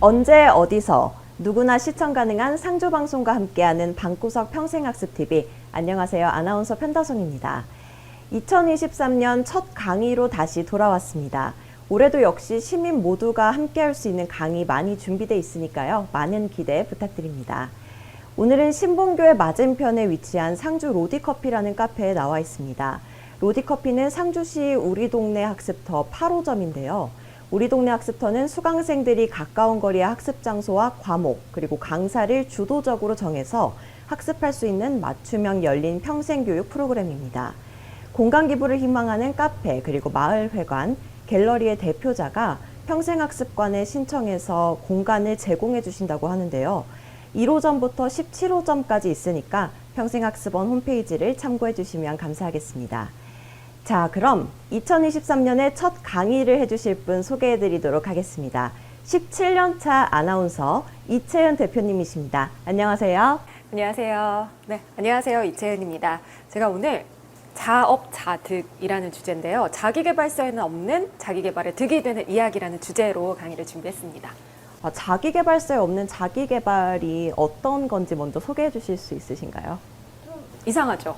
언제 어디서 누구나 시청 가능한 상조방송과 함께하는 방구석 평생학습TV. 안녕하세요. 아나운서 편다솜입니다. 2023년 첫 강의로 다시 돌아왔습니다. 올해도 역시 시민 모두가 함께할 수 있는 강의 많이 준비되어 있으니까요. 많은 기대 부탁드립니다. 오늘은 신봉교회 맞은편에 위치한 상주 로디커피라는 카페에 나와 있습니다. 로디커피는 상주시 우리 동네 학습터 8호점인데요. 우리 동네 학습터는 수강생들이 가까운 거리의 학습 장소와 과목 그리고 강사를 주도적으로 정해서 학습할 수 있는 맞춤형 열린 평생교육 프로그램입니다. 공간 기부를 희망하는 카페 그리고 마을회관, 갤러리의 대표자가 평생학습관에 신청해서 공간을 제공해 주신다고 하는데요. 1호점부터 17호점까지 있으니까 평생학습원 홈페이지를 참고해 주시면 감사하겠습니다. 자, 그럼 2023년에 첫 강의를 해주실 분 소개해 드리도록 하겠습니다. 17년차 아나운서 이채은 대표님이십니다. 안녕하세요. 안녕하세요. 네, 안녕하세요. 이채은입니다. 제가 오늘 자업자득이라는 주제인데요. 자기계발서에는 없는 자기계발에 득이 되는 이야기라는 주제로 강의를 준비했습니다. 자기계발서에 없는 자기계발이 어떤 건지 먼저 소개해 주실 수 있으신가요? 이상하죠.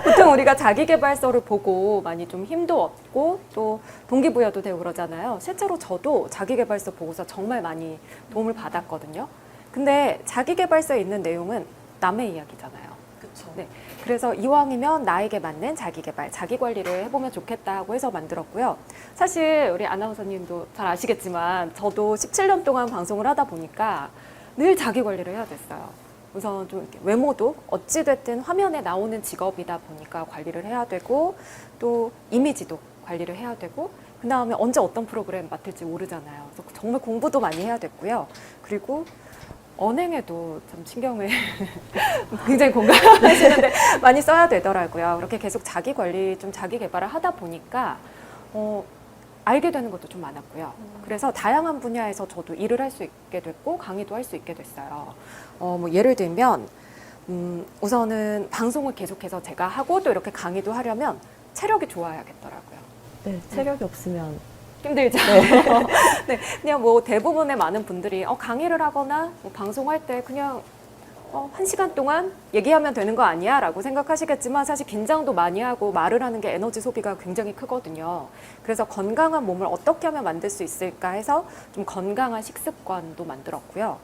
보통 우리가 자기계발서를 보고 많이 좀 힘도 얻고 또 동기부여도 되고 그러잖아요. 실제로 저도 자기계발서 보고서 정말 많이 도움을 받았거든요. 근데 자기계발서에 있는 내용은 남의 이야기잖아요. 그렇죠. 네. 그래서 이왕이면 나에게 맞는 자기계발, 자기관리를 해보면 좋겠다고 해서 만들었고요. 사실 우리 아나운서님도 잘 아시겠지만 저도 17년 동안 방송을 하다 보니까 늘 자기관리를 해야 됐어요. 우선 좀 이렇게 외모도 어찌됐든 화면에 나오는 직업이다 보니까 관리를 해야 되고 또 이미지도 관리를 해야 되고 그 다음에 언제 어떤 프로그램 맡을지 모르잖아요. 그래서 정말 공부도 많이 해야 됐고요. 그리고 언행에도 참 신경을 굉장히 공감하시는데 많이 써야 되더라고요. 그렇게 계속 자기 관리, 좀 자기 개발을 하다 보니까 알게 되는 것도 좀 많았고요. 그래서 다양한 분야에서 저도 일을 할 수 있게 됐고 강의도 할 수 있게 됐어요. 뭐 예를 들면 우선은 방송을 계속해서 제가 하고 또 이렇게 강의도 하려면 체력이 좋아야겠더라고요. 네, 체력이 없으면 힘들죠. 네. 네, 그냥 뭐 대부분의 많은 분들이 강의를 하거나 뭐 방송할 때 그냥 1시간 동안 얘기하면 되는 거 아니야? 라고 생각하시겠지만 사실 긴장도 많이 하고 말을 하는 게 에너지 소비가 굉장히 크거든요. 그래서 건강한 몸을 어떻게 하면 만들 수 있을까 해서 좀 건강한 식습관도 만들었고요.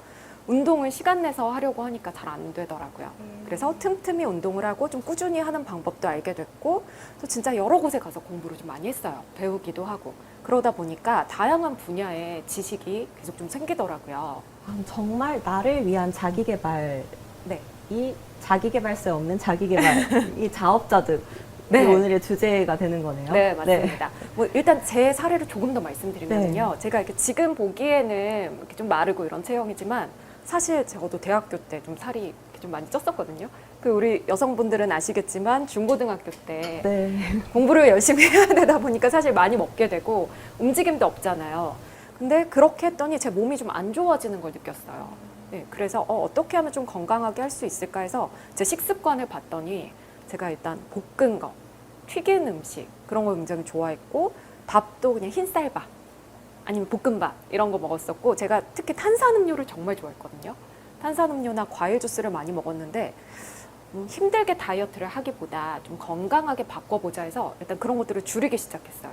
운동을 시간 내서 하려고 하니까 잘 안 되더라고요. 그래서 틈틈이 운동을 하고 좀 꾸준히 하는 방법도 알게 됐고 또 진짜 여러 곳에 가서 공부를 좀 많이 했어요. 배우기도 하고. 그러다 보니까 다양한 분야의 지식이 계속 좀 생기더라고요. 정말 나를 위한 자기계발이 네. 자기계발서에 없는 자기계발, 이 자업자득. 네. 오늘의 주제가 되는 거네요. 네, 맞습니다. 뭐 일단 제 사례를 조금 더 말씀드리면요. 제가 이렇게 지금 보기에는 이렇게 좀 마르고 이런 체형이지만 사실 저도 대학교 때 좀 살이 이렇게 좀 많이 쪘었거든요. 그 우리 여성분들은 아시겠지만 중고등학교 때 공부를 열심히 해야 되다 보니까 사실 많이 먹게 되고 움직임도 없잖아요. 근데 그렇게 했더니 제 몸이 좀 안 좋아지는 걸 느꼈어요. 네, 그래서 어떻게 하면 좀 건강하게 할 수 있을까 해서 제 식습관을 봤더니 제가 일단 볶은 거, 튀긴 음식 그런 걸 굉장히 좋아했고 밥도 그냥 흰쌀밥 아니면 볶음밥 이런 거 먹었었고 제가 특히 탄산음료를 정말 좋아했거든요. 탄산음료나 과일 주스를 많이 먹었는데 힘들게 다이어트를 하기보다 좀 건강하게 바꿔보자 해서 일단 그런 것들을 줄이기 시작했어요.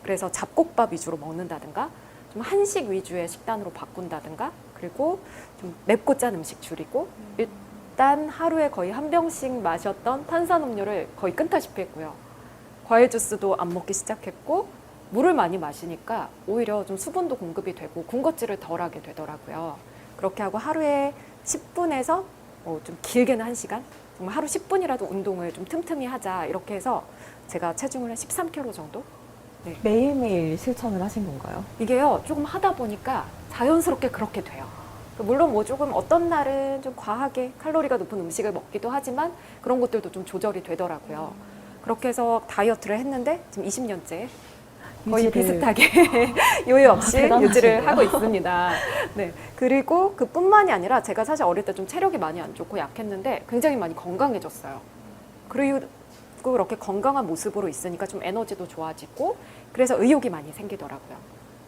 그래서 잡곡밥 위주로 먹는다든가 좀 한식 위주의 식단으로 바꾼다든가 그리고 좀 맵고 짠 음식 줄이고 일단 하루에 거의 한 병씩 마셨던 탄산음료를 거의 끊다시피 했고요. 과일 주스도 안 먹기 시작했고 물을 많이 마시니까 오히려 좀 수분도 공급이 되고 군것질을 덜 하게 되더라고요. 그렇게 하고 하루에 10분에서 좀 길게는 1시간? 정말 하루 10분이라도 운동을 좀 틈틈이 하자 이렇게 해서 제가 체중을 한 13kg 정도? 네. 매일매일 실천을 하신 건가요? 이게요 조금 하다 보니까 자연스럽게 그렇게 돼요. 물론 뭐 조금 어떤 날은 좀 과하게 칼로리가 높은 음식을 먹기도 하지만 그런 것들도 좀 조절이 되더라고요. 그렇게 해서 다이어트를 했는데 지금 20년째 거의 비슷하게 요요 없이 유지를 하고 있습니다. 네. 그리고 그뿐만이 아니라 제가 사실 어릴 때 좀 체력이 많이 안 좋고 약했는데 굉장히 많이 건강해졌어요. 그리고 그렇게 건강한 모습으로 있으니까 좀 에너지도 좋아지고 그래서 의욕이 많이 생기더라고요.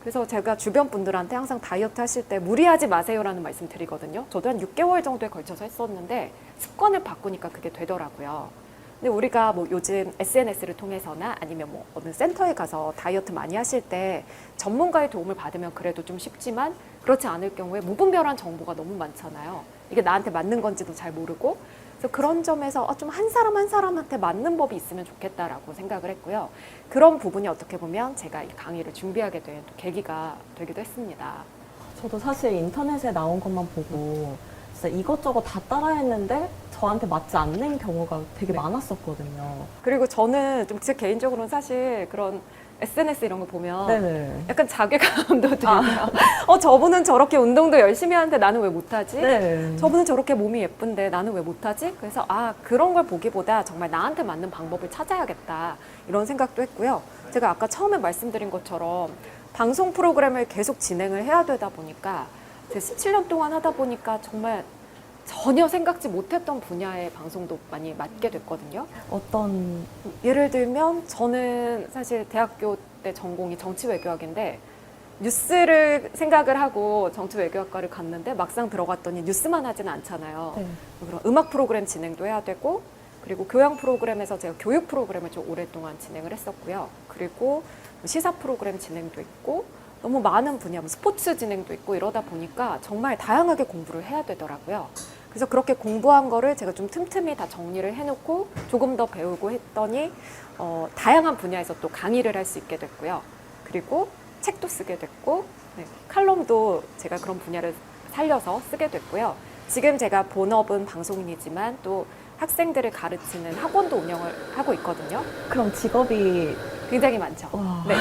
그래서 제가 주변 분들한테 항상 다이어트 하실 때 무리하지 마세요라는 말씀 드리거든요. 저도 한 6개월 정도에 걸쳐서 했었는데 습관을 바꾸니까 그게 되더라고요. 근데 우리가 뭐 요즘 SNS를 통해서나 아니면 뭐 어느 센터에 가서 다이어트 많이 하실 때 전문가의 도움을 받으면 그래도 좀 쉽지만 그렇지 않을 경우에 무분별한 정보가 너무 많잖아요. 이게 나한테 맞는 건지도 잘 모르고. 그래서 그런 점에서 좀 한 사람 한 사람한테 맞는 법이 있으면 좋겠다라고 생각을 했고요. 그런 부분이 어떻게 보면 제가 이 강의를 준비하게 된 또 계기가 되기도 했습니다. 저도 사실 인터넷에 나온 것만 보고 진짜 이것저것 다 따라했는데 저한테 맞지 않는 경우가 되게 네. 많았었거든요. 그리고 저는 좀 제 개인적으로는 사실 그런 SNS 이런 거 보면 네네. 약간 자괴감도 들고요. 저분은 저렇게 운동도 열심히 하는데 나는 왜 못하지? 네. 저분은 저렇게 몸이 예쁜데 나는 왜 못하지? 그래서 그런 걸 보기보다 정말 나한테 맞는 방법을 찾아야겠다 이런 생각도 했고요. 제가 아까 처음에 말씀드린 것처럼 방송 프로그램을 계속 진행을 해야 되다 보니까 제가 17년 동안 하다 보니까 정말 전혀 생각지 못했던 분야의 방송도 많이 맡게 됐거든요. 어떤 예를 들면 저는 사실 대학교 때 전공이 정치외교학인데 뉴스를 생각을 하고 정치외교학과를 갔는데 막상 들어갔더니 뉴스만 하지는 않잖아요. 네. 그런 음악 프로그램 진행도 해야 되고 그리고 교양 프로그램에서 제가 교육 프로그램을 좀 오랫동안 진행을 했었고요. 그리고 시사 프로그램 진행도 있고 너무 많은 분야, 스포츠 진행도 있고 이러다 보니까 정말 다양하게 공부를 해야 되더라고요. 그래서 그렇게 공부한 거를 제가 좀 틈틈이 다 정리를 해놓고 조금 더 배우고 했더니 다양한 분야에서 또 강의를 할 수 있게 됐고요. 그리고 책도 쓰게 됐고 네, 칼럼도 제가 그런 분야를 살려서 쓰게 됐고요. 지금 제가 본업은 방송인이지만 또 학생들을 가르치는 학원도 운영을 하고 있거든요. 그럼 직업이 굉장히 많죠. 와. 네.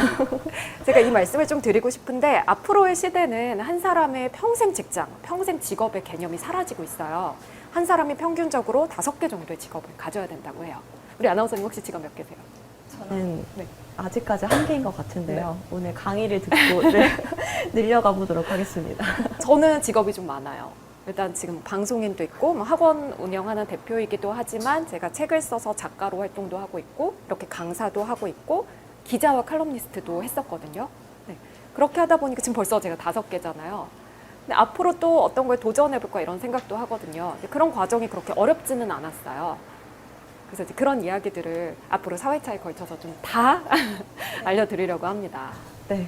제가 이 말씀을 좀 드리고 싶은데 앞으로의 시대는 한 사람의 평생 직장, 평생 직업의 개념이 사라지고 있어요. 한 사람이 평균적으로 5개 정도의 직업을 가져야 된다고 해요. 우리 아나운서님 혹시 직업 몇 개세요? 저는 네. 아직까지 한계인 것 같은데요. 오늘 강의를 듣고 늘려가 보도록 하겠습니다. 저는 직업이 좀 많아요. 일단 지금 방송인도 있고 뭐 학원 운영하는 대표이기도 하지만 제가 책을 써서 작가로 활동도 하고 있고 이렇게 강사도 하고 있고 기자와 칼럼니스트도 했었거든요. 네. 그렇게 하다 보니까 지금 벌써 제가 5개잖아요. 근데 앞으로 또 어떤 걸 도전해볼까 이런 생각도 하거든요. 근데 그런 과정이 그렇게 어렵지는 않았어요. 그래서 이제 그런 이야기들을 앞으로 4회차에 걸쳐서 좀 다 알려드리려고 합니다. 네.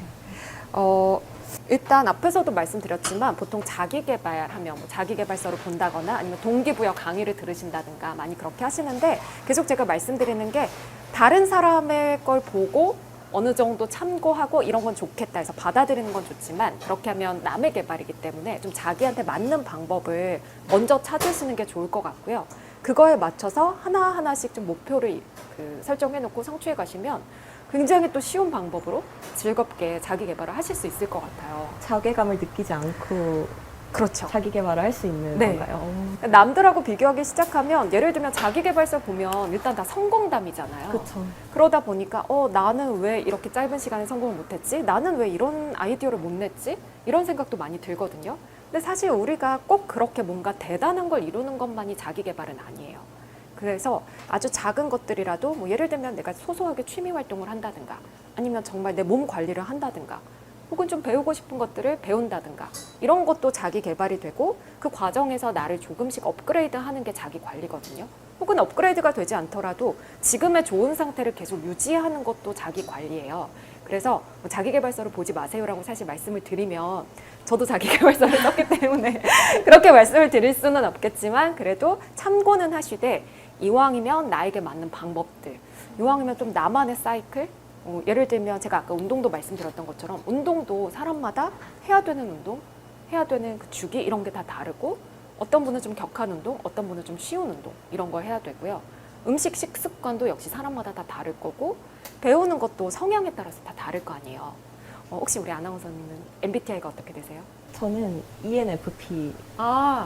일단 앞에서도 말씀드렸지만 보통 자기개발하면 뭐 자기개발서를 본다거나 아니면 동기부여 강의를 들으신다든가 많이 그렇게 하시는데 계속 제가 말씀드리는 게 다른 사람의 걸 보고 어느 정도 참고하고 이런 건 좋겠다 해서 받아들이는 건 좋지만 그렇게 하면 남의 개발이기 때문에 좀 자기한테 맞는 방법을 먼저 찾으시는 게 좋을 것 같고요. 그거에 맞춰서 하나하나씩 좀 목표를 설정해 놓고 성취해 가시면 굉장히 또 쉬운 방법으로 즐겁게 자기 개발을 하실 수 있을 것 같아요. 자괴감을 느끼지 않고 그렇죠. 자기 개발을 할 수 있는 네. 건가요? 남들하고 비교하기 시작하면 예를 들면 자기 개발서 보면 일단 다 성공담이잖아요. 그렇죠. 그러다 보니까 나는 왜 이렇게 짧은 시간에 성공을 못했지? 나는 왜 이런 아이디어를 못 냈지? 이런 생각도 많이 들거든요. 근데 사실 우리가 꼭 그렇게 뭔가 대단한 걸 이루는 것만이 자기 개발은 아니에요. 그래서 아주 작은 것들이라도 뭐 예를 들면 내가 소소하게 취미 활동을 한다든가 아니면 정말 내 몸 관리를 한다든가 혹은 좀 배우고 싶은 것들을 배운다든가 이런 것도 자기 개발이 되고 그 과정에서 나를 조금씩 업그레이드 하는 게 자기 관리거든요. 혹은 업그레이드가 되지 않더라도 지금의 좋은 상태를 계속 유지하는 것도 자기 관리예요. 그래서 뭐 자기 개발서를 보지 마세요라고 사실 말씀을 드리면 저도 자기 개발서를 썼기 때문에 그렇게 말씀을 드릴 수는 없겠지만 그래도 참고는 하시되 이왕이면 나에게 맞는 방법들, 이왕이면 좀 나만의 사이클, 예를 들면 제가 아까 운동도 말씀드렸던 것처럼 운동도 사람마다 해야 되는 운동, 해야 되는 그 주기 이런 게 다 다르고 어떤 분은 좀 격한 운동, 어떤 분은 좀 쉬운 운동 이런 걸 해야 되고요. 음식 식습관도 역시 사람마다 다 다를 거고 배우는 것도 성향에 따라서 다 다를 거 아니에요. 혹시 우리 아나운서님은 MBTI가 어떻게 되세요? 저는 ENFP예요.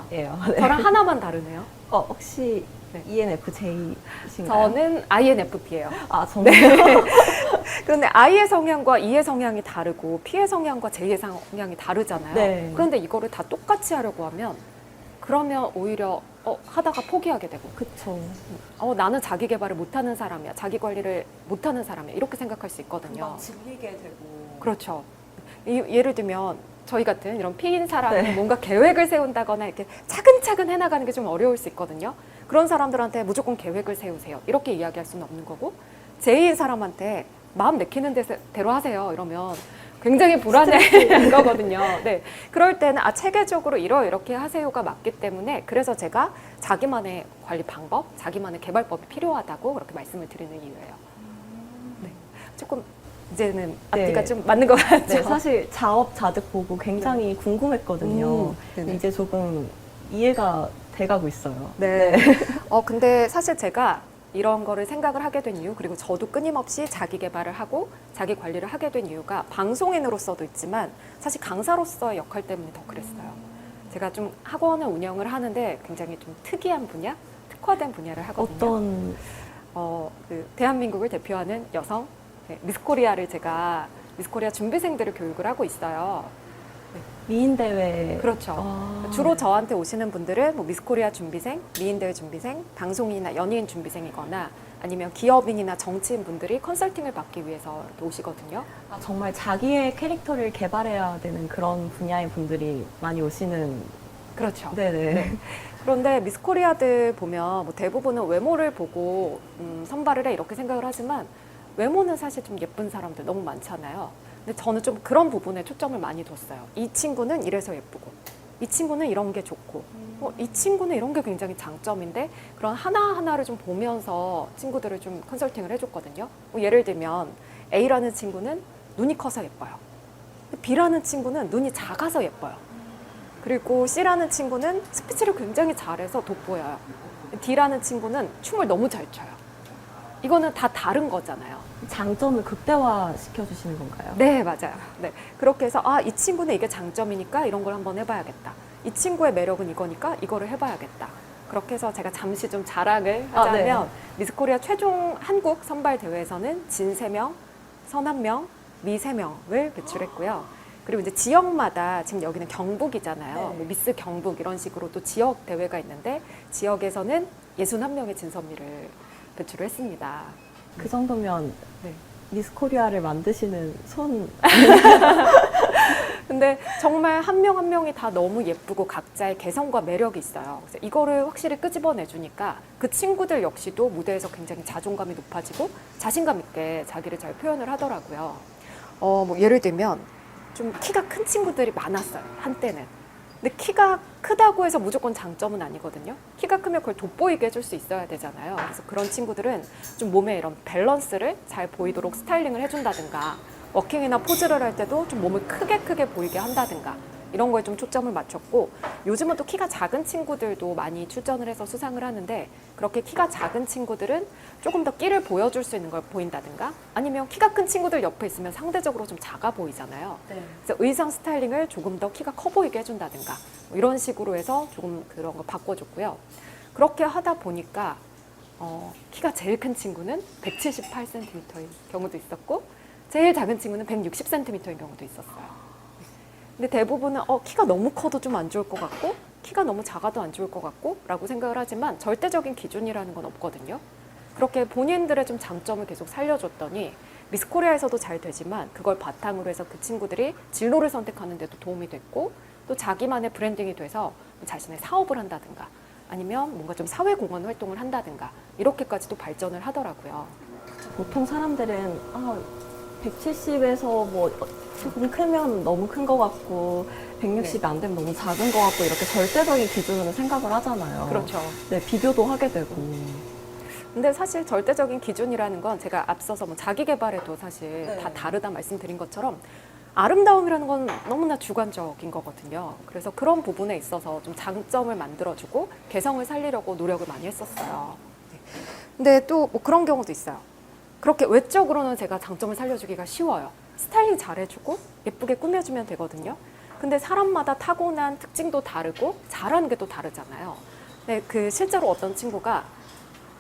네. 저랑 하나만 다르네요. 혹시 네. ENFJ이신가요? 저는 INFP예요. 정말요? 그런데 I의 성향과 E의 성향이 다르고 P의 성향과 J의 성향이 다르잖아요. 네. 그런데 이거를 다 똑같이 하려고 하면 그러면 오히려 하다가 포기하게 되고 그쵸. 나는 자기 개발을 못하는 사람이야. 자기 관리를 못하는 사람이야. 이렇게 생각할 수 있거든요. 질리게 되고. 그렇죠. 예를 들면 저희 같은 이런 피인 사람이 네. 뭔가 계획을 세운다거나 이렇게 차근차근 해나가는 게 좀 어려울 수 있거든요. 그런 사람들한테 무조건 계획을 세우세요. 이렇게 이야기할 수는 없는 거고, 제이인 사람한테 마음 내키는 대로 하세요. 이러면 굉장히 불안해한 거거든요. 네. 그럴 때는 체계적으로 이렇게 하세요가 맞기 때문에, 그래서 제가 자기만의 관리 방법, 자기만의 개발법이 필요하다고 그렇게 말씀을 드리는 이유예요. 네. 조금 이제는 앞뒤가 네. 좀 맞는 것 같죠. 네, 사실 자업자득 보고 굉장히 궁금했거든요. 네네. 근데 이제 조금 이해가 돼가고 있어요. 네. 근데 사실 제가 이런 거를 생각을 하게 된 이유, 그리고 저도 끊임없이 자기 개발을 하고 자기 관리를 하게 된 이유가 방송인으로서도 있지만 사실 강사로서의 역할 때문에 더 그랬어요. 제가 좀 학원을 운영을 하는데 굉장히 좀 특이한 분야, 특화된 분야를 하거든요. 어떤 그 대한민국을 대표하는 여성, 미스코리아를 제가 미스코리아 준비생들을 교육을 하고 있어요. 미인대회. 그렇죠. 아, 주로 저한테 오시는 분들은 뭐 미스코리아 준비생, 미인대회 준비생, 방송인이나 연예인 준비생이거나 아니면 기업인이나 정치인 분들이 컨설팅을 받기 위해서 이렇게 오시거든요. 정말 자기의 캐릭터를 개발해야 되는 그런 분야의 분들이 많이 오시는. 그렇죠. 네네. 네. 그런데 미스코리아들 보면 뭐 대부분은 외모를 보고 선발을 해 이렇게 생각을 하지만, 외모는 사실 좀 예쁜 사람들 너무 많잖아요. 근데 저는 좀 그런 부분에 초점을 많이 뒀어요. 이 친구는 이래서 예쁘고, 이 친구는 이런 게 좋고, 이 친구는 이런 게 굉장히 장점인데, 그런 하나하나를 좀 보면서 친구들을 좀 컨설팅을 해줬거든요. 예를 들면 A라는 친구는 눈이 커서 예뻐요. B라는 친구는 눈이 작아서 예뻐요. 그리고 C라는 친구는 스피치를 굉장히 잘해서 돋보여요. D라는 친구는 춤을 너무 잘 춰요. 이거는 다 다른 거잖아요. 장점을 극대화 시켜주시는 건가요? 네, 맞아요. 네. 그렇게 해서, 이 친구는 이게 장점이니까 이런 걸 한번 해봐야겠다. 이 친구의 매력은 이거니까 이거를 해봐야겠다. 그렇게 해서 제가 잠시 좀 자랑을 하자면, 미스코리아 최종 한국 선발 대회에서는 진 3명, 선 1명, 미 3명을 배출했고요. 그리고 이제 지역마다, 지금 여기는 경북이잖아요. 네. 뭐 미스 경북 이런 식으로 또 지역 대회가 있는데, 지역에서는 61명의 진선미를 배출을 했습니다. 그 정도면 네. 미스 코리아를 만드시는 손. 근데 정말 한 명 한 명이 다 너무 예쁘고 각자의 개성과 매력이 있어요. 그래서 이거를 확실히 끄집어내주니까 그 친구들 역시도 무대에서 굉장히 자존감이 높아지고 자신감 있게 자기를 잘 표현을 하더라고요. 뭐 예를 들면 좀 키가 큰 친구들이 많았어요, 한때는. 근데 키가 크다고 해서 무조건 장점은 아니거든요. 키가 크면 그걸 돋보이게 해줄 수 있어야 되잖아요. 그래서 그런 친구들은 좀 몸에 이런 밸런스를 잘 보이도록 스타일링을 해준다든가, 워킹이나 포즈를 할 때도 좀 몸을 크게 보이게 한다든가, 이런 거에 좀 초점을 맞췄고, 요즘은 또 키가 작은 친구들도 많이 출전을 해서 수상을 하는데, 그렇게 키가 작은 친구들은 조금 더 끼를 보여줄 수 있는 걸 보인다든가, 아니면 키가 큰 친구들 옆에 있으면 상대적으로 좀 작아 보이잖아요. 그래서 의상 스타일링을 조금 더 키가 커 보이게 해준다든가, 뭐 이런 식으로 해서 조금 그런 거 바꿔줬고요. 그렇게 하다 보니까 키가 제일 큰 친구는 178cm인 경우도 있었고, 제일 작은 친구는 160cm인 경우도 있었어요. 근데 대부분은 키가 너무 커도 좀 안 좋을 것 같고, 키가 너무 작아도 안 좋을 것 같고 라고 생각을 하지만, 절대적인 기준이라는 건 없거든요. 그렇게 본인들의 좀 장점을 계속 살려줬더니 미스코리아에서도 잘 되지만, 그걸 바탕으로 해서 그 친구들이 진로를 선택하는 데도 도움이 됐고, 또 자기만의 브랜딩이 돼서 자신의 사업을 한다든가, 아니면 뭔가 좀 사회공헌 활동을 한다든가, 이렇게까지도 발전을 하더라고요. 보통 사람들은 170에서 뭐 조금 크면 너무 큰 것 같고 160이 안 되면 너무 작은 것 같고, 이렇게 절대적인 기준으로 생각을 하잖아요. 그렇죠. 네, 비교도 하게 되고. 근데 사실 절대적인 기준이라는 건 제가 앞서서 뭐 자기 개발에도 사실 다 다르다 말씀드린 것처럼, 아름다움이라는 건 너무나 주관적인 거거든요. 그래서 그런 부분에 있어서 좀 장점을 만들어주고 개성을 살리려고 노력을 많이 했었어요. 네. 근데 또 뭐 그런 경우도 있어요. 그렇게 외적으로는 제가 장점을 살려주기가 쉬워요. 스타일링 잘해주고 예쁘게 꾸며주면 되거든요. 근데 사람마다 타고난 특징도 다르고 잘하는 게 또 다르잖아요. 네, 실제로 어떤 친구가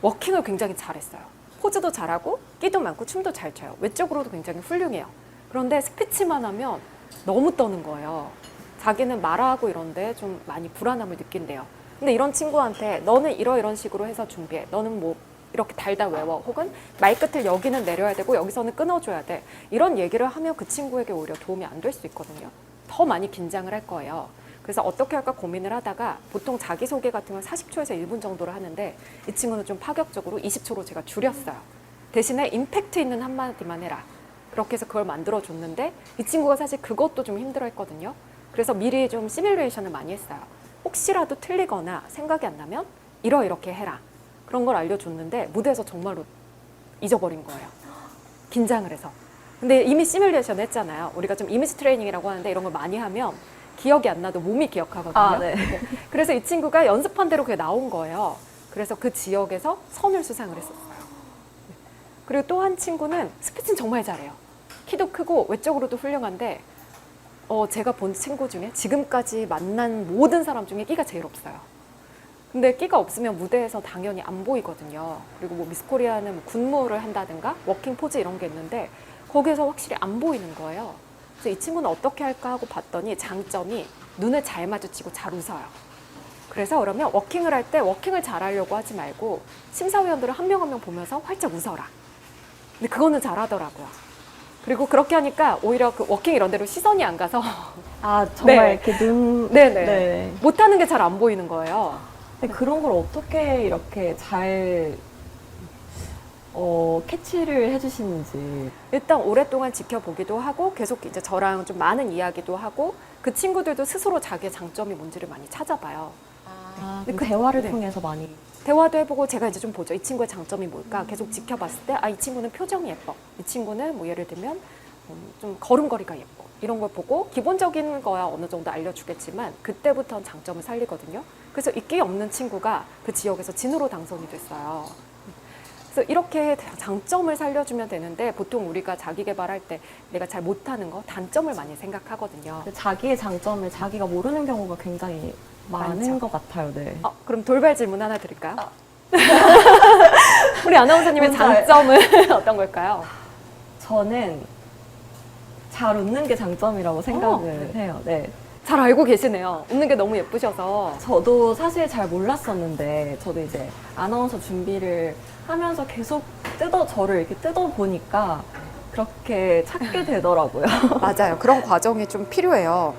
워킹을 굉장히 잘했어요. 포즈도 잘하고 끼도 많고 춤도 잘 춰요. 외적으로도 굉장히 훌륭해요. 그런데 스피치만 하면 너무 떠는 거예요. 자기는 말하고 이런데 좀 많이 불안함을 느낀대요. 근데 이런 친구한테 너는 이런 식으로 해서 준비해. 너는 뭐 이렇게 달다 외워. 혹은 말끝을 여기는 내려야 되고 여기서는 끊어줘야 돼. 이런 얘기를 하면 그 친구에게 오히려 도움이 안 될 수 있거든요. 더 많이 긴장을 할 거예요. 그래서 어떻게 할까 고민을 하다가 보통 자기소개 같은 건 40초에서 1분 정도를 하는데 이 친구는 좀 파격적으로 20초로 제가 줄였어요. 대신에 임팩트 있는 한마디만 해라. 그렇게 해서 그걸 만들어줬는데 이 친구가 사실 그것도 좀 힘들어했거든요. 그래서 미리 좀 시뮬레이션을 많이 했어요. 혹시라도 틀리거나 생각이 안 나면 이렇게 해라. 그런 걸 알려줬는데 무대에서 정말로 잊어버린 거예요. 긴장을 해서. 근데 이미 시뮬레이션 했잖아요. 우리가 좀 이미지 트레이닝이라고 하는데 이런 걸 많이 하면 기억이 안 나도 몸이 기억하거든요. 아, 네. 그래서 이 친구가 연습한 대로 그게 나온 거예요. 그래서 그 지역에서 선을 수상을 했었어요. 그리고 또 한 친구는 스피치는 정말 잘해요. 키도 크고 외적으로도 훌륭한데 제가 본 친구 중에 지금까지 만난 모든 사람 중에 끼가 제일 없어요. 근데 끼가 없으면 무대에서 당연히 안 보이거든요. 그리고 뭐 미스코리아는 뭐 군무를 한다든가 워킹 포즈 이런 게 있는데 거기에서 확실히 안 보이는 거예요. 그래서 이 친구는 어떻게 할까 하고 봤더니 장점이 눈을 잘 마주치고 잘 웃어요. 그래서 그러면 워킹을 할 때 워킹을 잘하려고 하지 말고 심사위원들을 한 명 한 명 보면서 활짝 웃어라. 근데 그거는 잘하더라고요. 그리고 그렇게 하니까 오히려 그 워킹 이런 데로 시선이 안 가서 아, 정말 네. 이렇게 눈. 네네. 네. 못하는 게 잘 안 보이는 거예요. 근데 그런 걸 어떻게 이렇게 잘 캐치를 해주시는지. 일단 오랫동안 지켜보기도 하고 계속 이제 저랑 좀 많은 이야기도 하고 그 친구들도 스스로 자기의 장점이 뭔지를 많이 찾아봐요. 그 대화를 네. 통해서 많이. 대화도 해보고 제가 이제 좀 보죠. 이 친구의 장점이 뭘까? 계속 지켜봤을 때 이 친구는 표정이 예뻐. 이 친구는 뭐 예를 들면 좀 걸음걸이가 예뻐. 이런 걸 보고 기본적인 거야 어느 정도 알려주겠지만 그때부터는 장점을 살리거든요. 그래서 있기 없는 친구가 그 지역에서 진으로 당선이 됐어요. 그래서 이렇게 장점을 살려주면 되는데 보통 우리가 자기 개발할 때 내가 잘 못하는 거 단점을 많이 생각하거든요. 자기의 장점을 자기가 모르는 경우가 굉장히 많은 많죠. 것 같아요. 네. 그럼 돌발 질문 하나 드릴까요? 우리 아나운서님의 뭔지 알- 장점은 어떤 걸까요? 저는 잘 웃는 게 장점이라고 생각을 해요. 네. 잘 알고 계시네요. 웃는 게 너무 예쁘셔서. 저도 사실 잘 몰랐었는데 저도 이제 아나운서 준비를 하면서 계속 저를 이렇게 뜯어보니까 그렇게 찾게 되더라고요. 맞아요. 그런 과정이 좀 필요해요.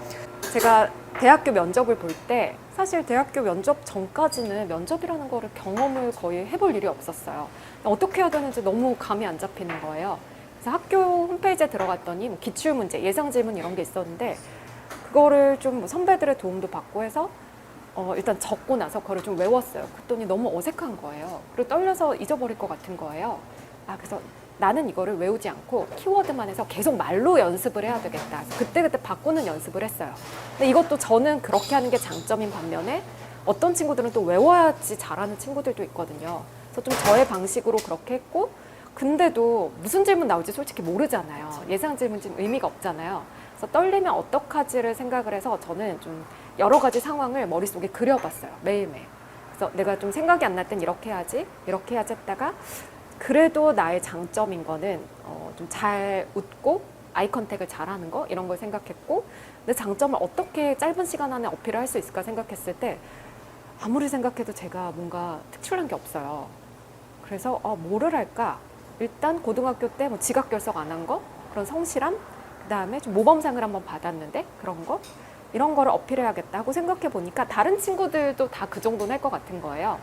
제가 대학교 면접을 볼 때 사실 대학교 면접 전까지는 면접이라는 거를 경험을 거의 해볼 일이 없었어요. 어떻게 해야 되는지 너무 감이 안 잡히는 거예요. 그래서 학교 홈페이지에 들어갔더니 뭐 기출문제, 예상질문 이런 게 있었는데 그거를 좀 선배들의 도움도 받고 해서 일단 적고 나서 그거를 좀 외웠어요. 그랬더니 너무 어색한 거예요. 그리고 떨려서 잊어버릴 것 같은 거예요. 그래서 나는 이거를 외우지 않고 키워드만 해서 계속 말로 연습을 해야 되겠다. 그래서 그때그때 바꾸는 연습을 했어요. 근데 이것도 저는 그렇게 하는 게 장점인 반면에 어떤 친구들은 또 외워야지 잘하는 친구들도 있거든요. 그래서 좀 저의 방식으로 그렇게 했고 근데도 무슨 질문 나올지 솔직히 모르잖아요. 예상 질문 좀 의미가 없잖아요. 그래서 떨리면 어떡하지를 생각을 해서 저는 좀 여러 가지 상황을 머릿속에 그려봤어요. 매일매일. 그래서 내가 좀 생각이 안 날 땐 이렇게 해야지 했다가 그래도 나의 장점인 거는 좀 잘 웃고 아이 컨택을 잘하는 거 이런 걸 생각했고 내 장점을 어떻게 짧은 시간 안에 어필을 할 수 있을까 생각했을 때 아무리 생각해도 제가 뭔가 특출난 게 없어요. 그래서 뭐를 할까? 일단 고등학교 때 뭐 지각 결석 안 한 거 그런 성실함 그다음에 좀 모범상을 한번 받았는데 그런 거 이런 거를 어필해야겠다 하고 생각해 보니까 다른 친구들도 다 그 정도는 할 것 같은 거예요.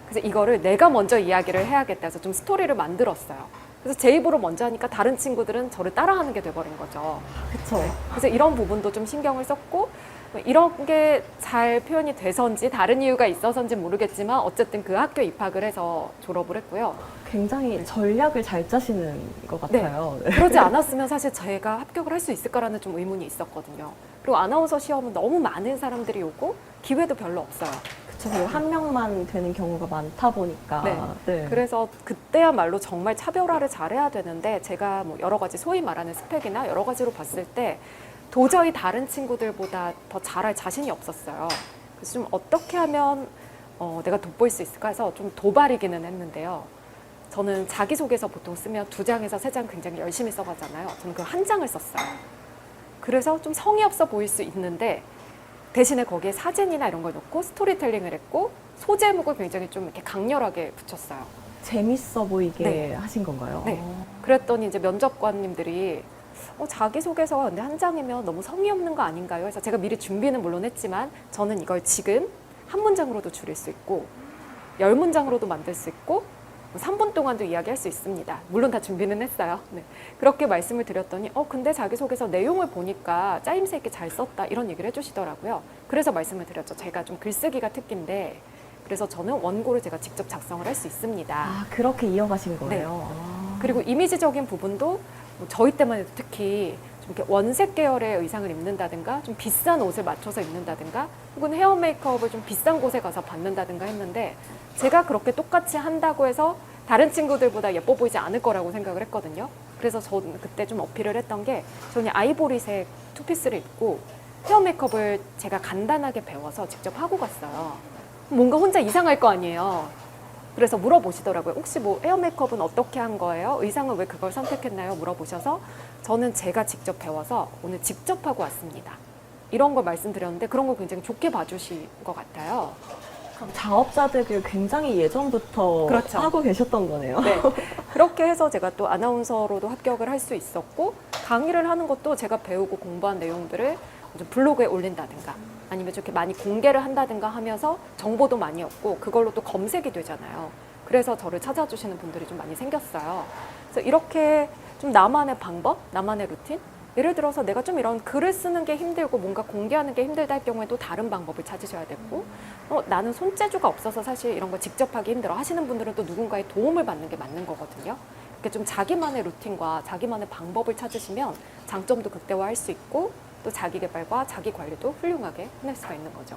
그래서 이거를 내가 먼저 이야기를 해야겠다 해서 좀 스토리를 만들었어요. 그래서 제 입으로 먼저 하니까 다른 친구들은 저를 따라하는 게 돼버린 거죠. 그쵸. 그래서 이런 부분도 좀 신경을 썼고 이런 게 잘 표현이 돼서인지 다른 이유가 있어서인지 모르겠지만 어쨌든 그 학교에 입학을 해서 졸업을 했고요. 굉장히 전략을 잘 짜시는 것 같아요. 네. 그러지 않았으면 사실 제가 합격을 할 수 있을까라는 좀 의문이 있었거든요. 그리고 아나운서 시험은 너무 많은 사람들이 오고 기회도 별로 없어요. 그쵸. 그리고 한 명만 되는 경우가 많다 보니까. 네. 네. 그래서 그때야말로 정말 차별화를 잘해야 되는데 제가 뭐 여러 가지 소위 말하는 스펙이나 여러 가지로 봤을 때 도저히 다른 친구들보다 더 잘할 자신이 없었어요. 그래서 좀 어떻게 하면 내가 돋보일 수 있을까 해서 좀 도발이기는 했는데요. 저는 자기소개서 보통 쓰면 2장에서 3장 굉장히 열심히 써가잖아요. 저는 그 1장을 썼어요. 그래서 좀 성의 없어 보일 수 있는데 대신에 거기에 사진이나 이런 걸 넣고 스토리텔링을 했고 소제목을 굉장히 좀 이렇게 강렬하게 붙였어요. 재밌어 보이게 네. 하신 건가요? 네. 그랬더니 이제 면접관님들이 자기소개서가 근데 한 장이면 너무 성의 없는 거 아닌가요? 그래서 제가 미리 준비는 물론 했지만 저는 이걸 지금 한 문장으로도 줄일 수 있고 10문장으로도 만들 수 있고 3분 동안도 이야기할 수 있습니다. 물론 다 준비는 했어요. 네. 그렇게 말씀을 드렸더니 근데 자기소개서 내용을 보니까 짜임새 있게 잘 썼다 이런 얘기를 해주시더라고요. 그래서 말씀을 드렸죠. 제가 좀 글쓰기가 특기인데 그래서 저는 원고를 제가 직접 작성을 할 수 있습니다. 아, 그렇게 이어가신 거예요? 그리고 이미지적인 부분도 뭐 저희 때만 해도 특히 좀 이렇게 원색 계열의 의상을 입는다든가 좀 비싼 옷을 맞춰서 입는다든가 혹은 헤어 메이크업을 좀 비싼 곳에 가서 받는다든가 했는데 제가 그렇게 똑같이 한다고 해서 다른 친구들보다 예뻐 보이지 않을 거라고 생각을 했거든요. 그래서 저는 그때 좀 어필을 했던 게 저는 아이보리색 투피스를 입고 헤어 메이크업을 제가 간단하게 배워서 직접 하고 갔어요. 뭔가 혼자 이상할 거 아니에요. 그래서 물어보시더라고요. 혹시 뭐 헤어 메이크업은 어떻게 한 거예요? 의상은 왜 그걸 선택했나요? 물어보셔서 저는 제가 직접 배워서 오늘 직접 하고 왔습니다. 이런 걸 말씀드렸는데 그런 걸 굉장히 좋게 봐주신 것 같아요. 그럼 자업자득을 굉장히 예전부터 그렇죠. 하고 계셨던 거네요. 네. 그렇게 해서 제가 또 아나운서로도 합격을 할 수 있었고 강의를 하는 것도 제가 배우고 공부한 내용들을 좀 블로그에 올린다든가 아니면 이렇게 많이 공개를 한다든가 하면서 정보도 많이 얻고 그걸로 또 검색이 되잖아요. 그래서 저를 찾아주시는 분들이 좀 많이 생겼어요. 그래서 이렇게 좀 나만의 방법, 나만의 루틴? 예를 들어서 내가 좀 이런 글을 쓰는 게 힘들고 뭔가 공개하는 게 힘들다 할 경우에 또 다른 방법을 찾으셔야 되고 나는 손재주가 없어서 사실 이런 거 직접 하기 힘들어 하시는 분들은 또 누군가의 도움을 받는 게 맞는 거거든요. 이렇게 좀 자기만의 루틴과 자기만의 방법을 찾으시면 장점도 극대화할 수 있고 또 자기 개발과 자기 관리도 훌륭하게 해낼 수가 있는 거죠.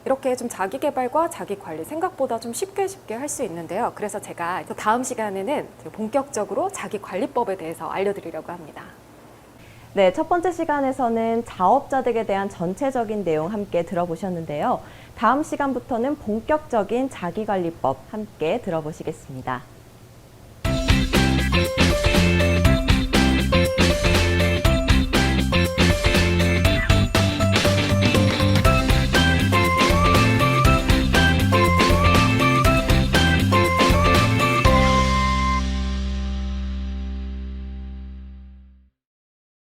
이렇게 좀 자기 개발과 자기 관리 생각보다 좀 쉽게 할 수 있는데요. 그래서 제가 다음 시간에는 본격적으로 자기 관리법에 대해서 알려드리려고 합니다. 네, 첫 번째 시간에서는 자업자득에 대한 전체적인 내용 함께 들어보셨는데요. 다음 시간부터는 본격적인 자기관리법 함께 들어보시겠습니다.